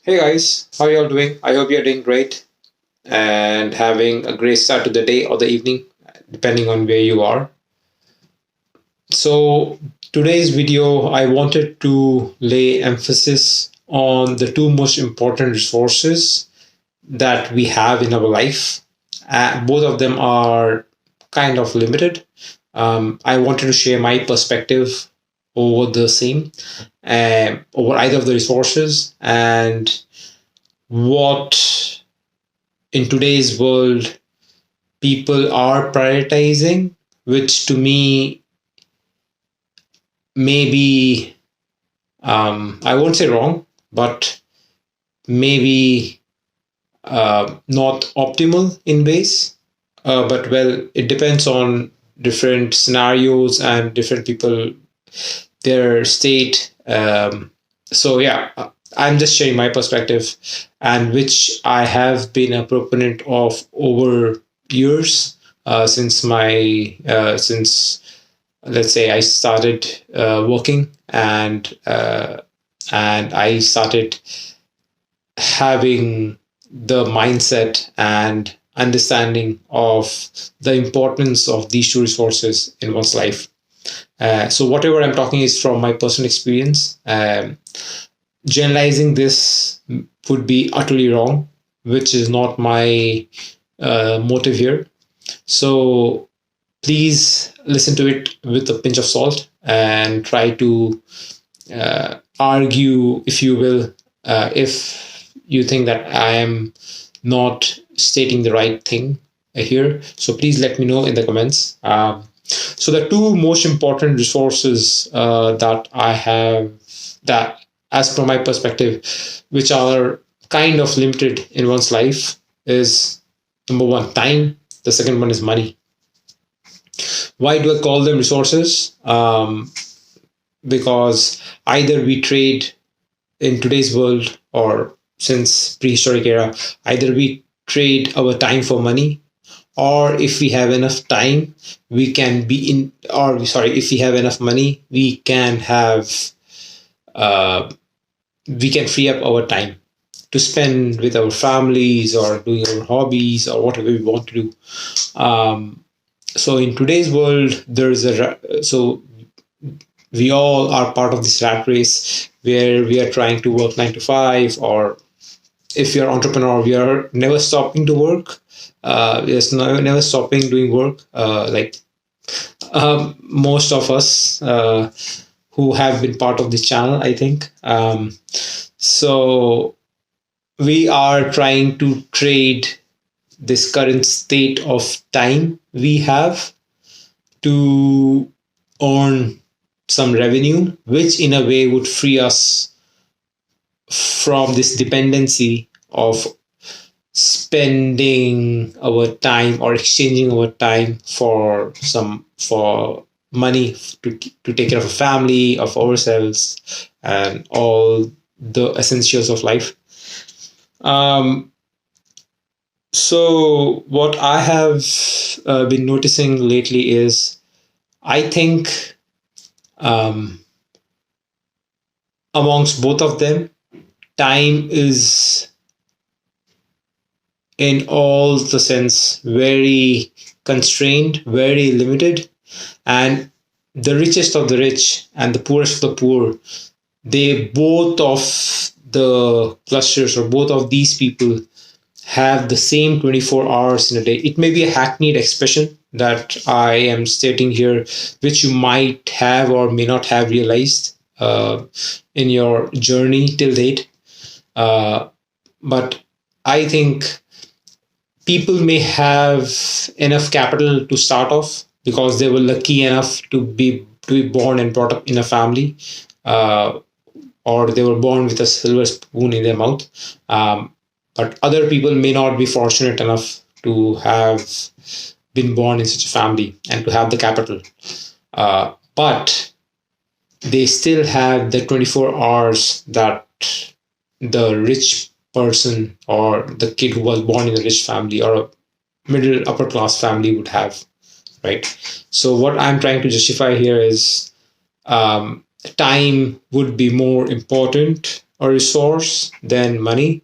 Hey guys, how y'all doing? I hope you're doing great and having a great start to the day or the evening, depending on where you are. So, today's video, I wanted to lay emphasis on the two most important resources that we have in our life. Both of them are kind of limited. I wanted to share my perspective over the same, over either of the resources, and what in today's world people are prioritizing, which to me may be, I won't say wrong, but maybe not optimal in ways. But well, it depends on different scenarios and different people, their state. So yeah, I'm just sharing my perspective, and which I have been a proponent of over years, since let's say I started working, and I started having the mindset and understanding of the importance of these two resources in one's life. So whatever I'm talking is from my personal experience. Generalizing this would be utterly wrong, which is not my motive here. So please listen to it with a pinch of salt and try to argue, if you will, if you think that I am not stating the right thing here. So please let me know in the comments. So the two most important resources that I have, that as per my perspective, which are kind of limited in one's life, is number one, time. The second one is money. Why do I call them resources? Because either we trade in today's world, or since prehistoric era, either we trade our time for money, or if we have enough time, we can be in, or sorry, if we have enough money, we can free up our time to spend with our families or doing our hobbies or whatever we want to do. So in today's world, so we all are part of this rat race where we are trying to work 9 to 5, or if you're an entrepreneur, we are never stopping to work. There's never stopping doing work. Like most of us who have been part of this channel, I think. So we are trying to trade this current state of time we have to earn some revenue, which in a way would free us from this dependency of spending our time or exchanging our time for money to take care of a family, of ourselves, and all the essentials of life. So what I have been noticing lately is, I think amongst both of them, time is in all the sense very constrained, very limited, and the richest of the rich and the poorest of the poor, they both of the clusters, or both of these people, have the same 24 hours in a day. It may be a hackneyed expression that I am stating here, which you might have or may not have realized in your journey till date. But I think people may have enough capital to start off because they were lucky enough to be born and brought up in a family, uh, or they were born with a silver spoon in their mouth. But other people may not be fortunate enough to have been born in such a family and to have the capital. But they still have the 24 hours that the rich person or the kid who was born in a rich family or a middle upper class family would have, right? So what I'm trying to justify here is, time would be more important a resource than money.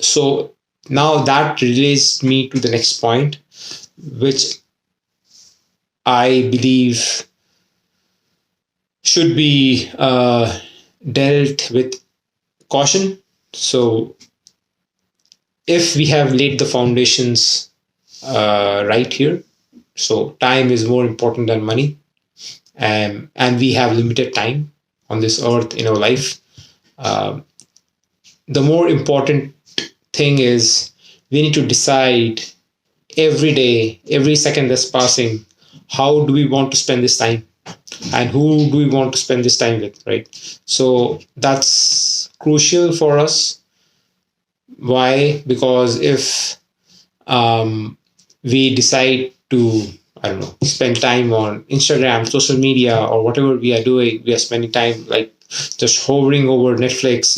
So now that relates me to the next point, which I believe should be dealt with caution. So if we have laid the foundations right here, so time is more important than money, and we have limited time on this earth in our life. Uh, the more important thing is we need to decide every day, every second that's passing, how do we want to spend this time and who do we want to spend this time with, right? So that's crucial for us. Why? Because if we decide to, I don't know, spend time on Instagram, social media, or whatever we are doing, we are spending time like just hovering over Netflix,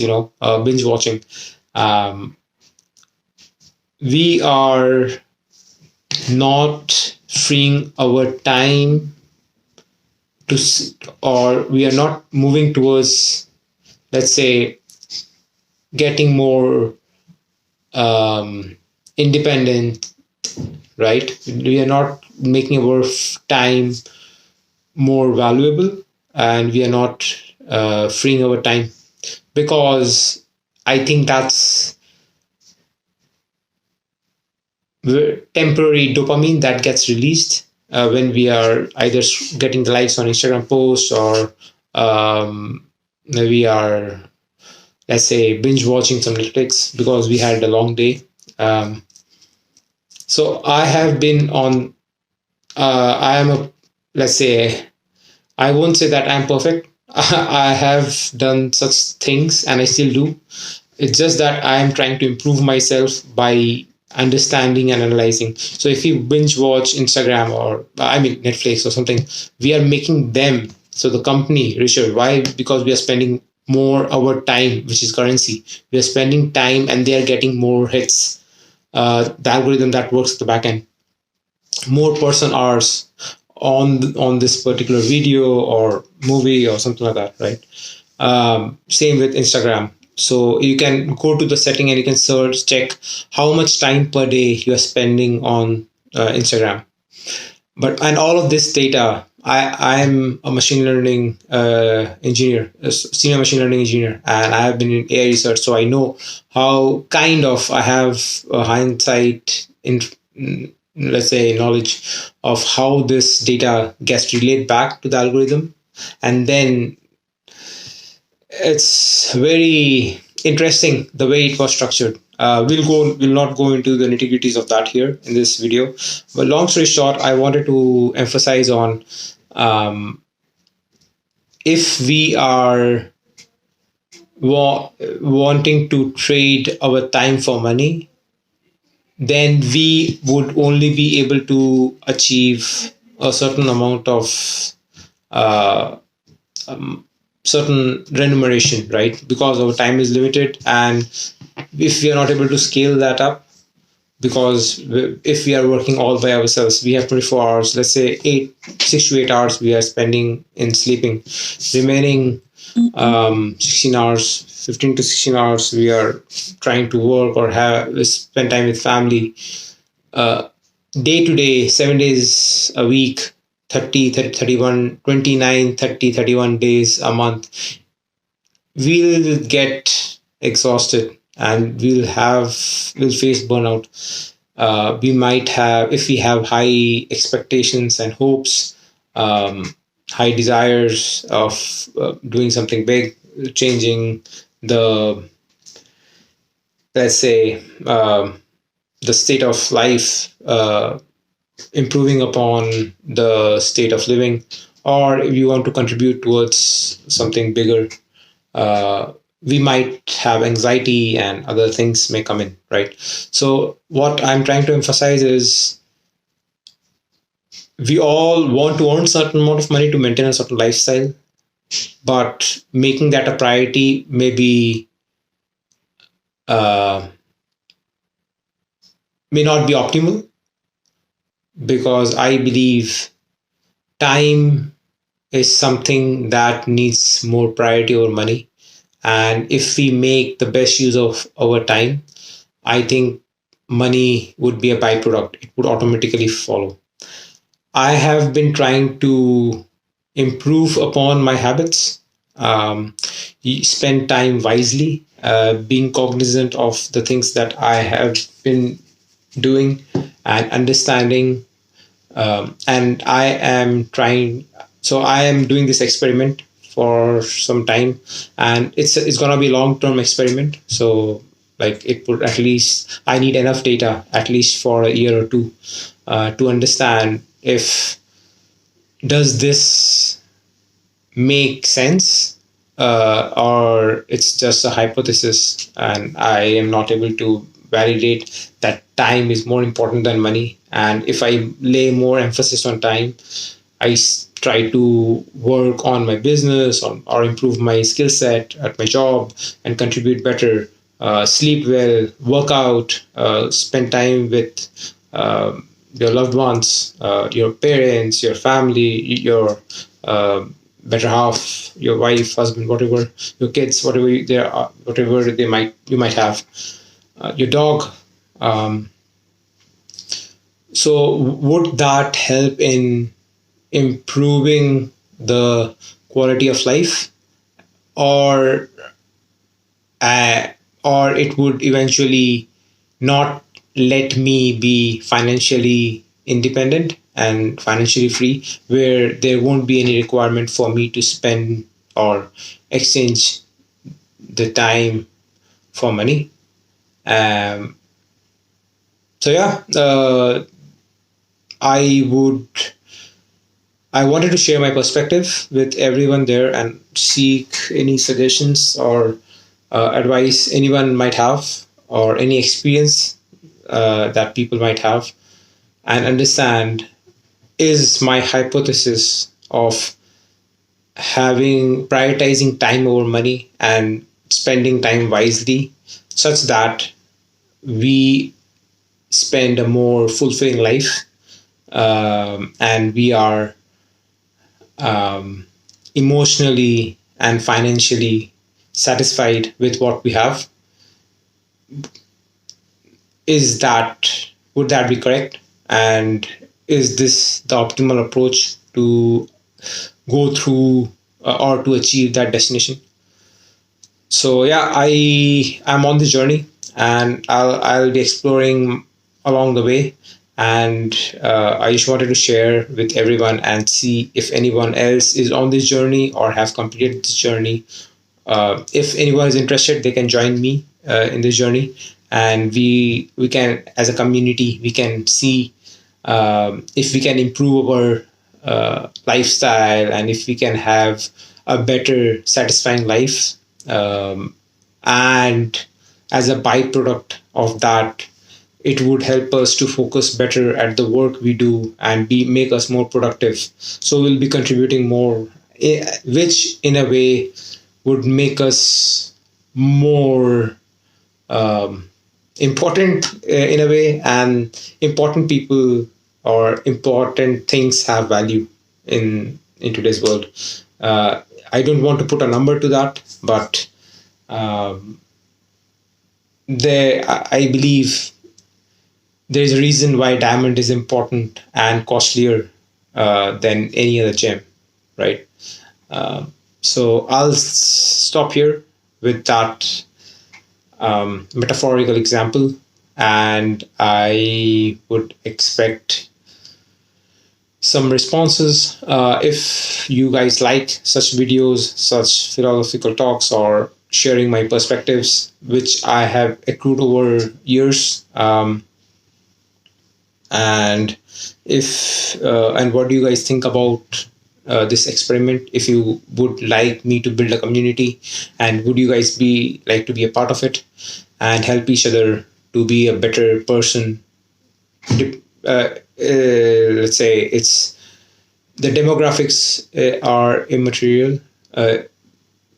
binge watching. Um, we are not freeing our time or we are not moving towards, let's say, getting more independent, right? We are not making our time more valuable, and we are not freeing our time, because I think that's temporary dopamine that gets released when we are either getting the likes on Instagram posts, or we are, let's say, binge watching some Netflix because we had a long day. So I have been on. I am a, let's say, I won't say that I'm perfect. I have done such things and I still do. It's just that I am trying to improve myself by understanding and analyzing. So if you binge watch Instagram, or I mean Netflix or something, we are making them. So the company, Richard, why? Because we are spending more our time, which is currency. We are spending time and they are getting more hits. The algorithm that works at the back end, more person hours on this particular video or movie or something like that, right? Same with Instagram. So you can go to the setting and you can search, check how much time per day you are spending on Instagram. But and all of this data, I'm a machine learning engineer, a senior machine learning engineer, and I have been in AI research, so I know how kind of I have a hindsight in, let's say, knowledge of how this data gets relayed back to the algorithm, and then it's very interesting the way it was structured. We'll not go into the nitty gritties of that here in this video, but long story short, I wanted to emphasize on, if we are wanting to trade our time for money, then we would only be able to achieve a certain amount of uh, certain remuneration, right? Because our time is limited, and if we are not able to scale that up, because if we are working all by ourselves, we have 24 hours, let's say 6 to 8 hours we are spending in sleeping, remaining 16 hours, 15 to 16 hours we are trying to work or have spend time with family, uh, day to day, 7 days a week, 30, 30, 31, 29, 30, 31 days a month, we'll get exhausted and we'll face burnout. We might have, if we have high expectations and hopes, high desires of doing something big, changing the, let's say, the state of life, improving upon the state of living, or if you want to contribute towards something bigger, we might have anxiety and other things may come in, right? So what I'm trying to emphasize is we all want to earn a certain amount of money to maintain a certain lifestyle, but making that a priority uh, may not be optimal, because I believe time is something that needs more priority over money. And if we make the best use of our time, I think money would be a byproduct. It would automatically follow. I have been trying to improve upon my habits, um, spend time wisely, being cognizant of the things that I have been doing and understanding. And I am trying, so I am doing this experiment for some time, and it's gonna be a long term experiment. So like it would at least I need enough data at least for a year or two to understand if does this make sense, or it's just a hypothesis and I am not able to validate that time is more important than money. And if I lay more emphasis on time, try to work on my business or improve my skill set at my job and contribute better, sleep well, work out, spend time with your loved ones, your parents, your family, your uh, better half, your wife, husband, whatever, your kids, whatever they are, whatever you might have, your dog. Um, so would that help in improving the quality of life, or uh, or it would eventually not let me be financially independent and financially free, where there won't be any requirement for me to spend or exchange the time for money. um, so yeah, i would I wanted to share my perspective with everyone there and seek any suggestions or advice anyone might have, or any experience that people might have, and understand, is my hypothesis of having prioritizing time over money and spending time wisely such that we spend a more fulfilling life, and we are um, emotionally and financially satisfied with what we have. Is that Would that be correct? And is this the optimal approach to go through or to achieve that destination? So yeah, I'm on this journey, and I'll be exploring along the way. And I just wanted to share with everyone and see if anyone else is on this journey or have completed this journey. If anyone is interested, they can join me in this journey, and we can, as a community, we can see if we can improve our lifestyle, and if we can have a better, satisfying life. And as a byproduct of that, it would help us to focus better at the work we do and be make us more productive. So we'll be contributing more, which in a way would make us more important in a way, and important people or important things have value in today's world. I don't want to put a number to that, but um, I believe there is a reason why diamond is important and costlier than any other gem, right? So I'll stop here with that metaphorical example, and I would expect some responses. If you guys like such videos, such philosophical talks, or sharing my perspectives, which I have accrued over years, and if and what do you guys think about this experiment? If you would like me to build a community, and would you guys be like to be a part of it and help each other to be a better person? Let's say it's the demographics are immaterial.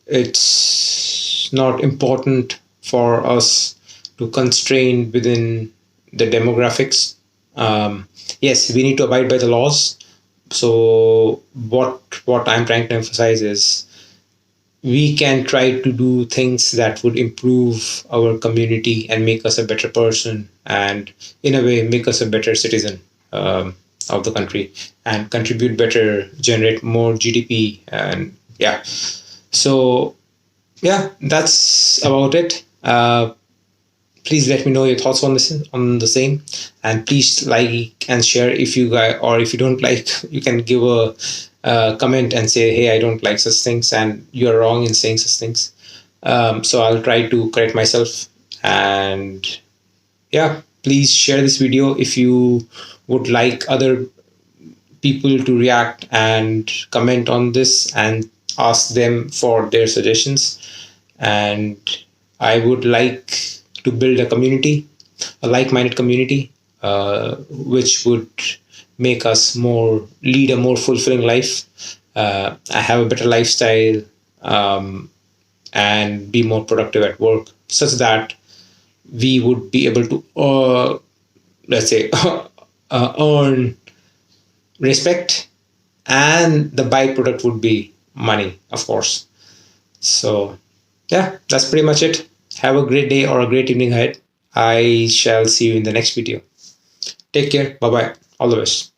It's not important for us to constrain within the demographics. Yes, we need to abide by the laws. So what I'm trying to emphasize is we can try to do things that would improve our community and make us a better person, and in a way make us a better citizen of the country, and contribute better, generate more GDP. And yeah, so yeah, that's about it. Please let me know your thoughts on this, on the same, and please like and share if you guys, or if you don't like, you can give a comment and say, hey, I don't like such things and you're wrong in saying such things. So I'll try to correct myself. And yeah, please share this video if you would like other people to react and comment on this, and ask them for their suggestions. And I would like to build a community, a like-minded community, which would make us more, lead a more fulfilling life, have a better lifestyle, and be more productive at work, such that we would be able to, let's say, earn respect, and the byproduct would be money, of course. So yeah, that's pretty much it. Have a great day or a great evening ahead. I shall see you in the next video. Take care. Bye bye. All the best.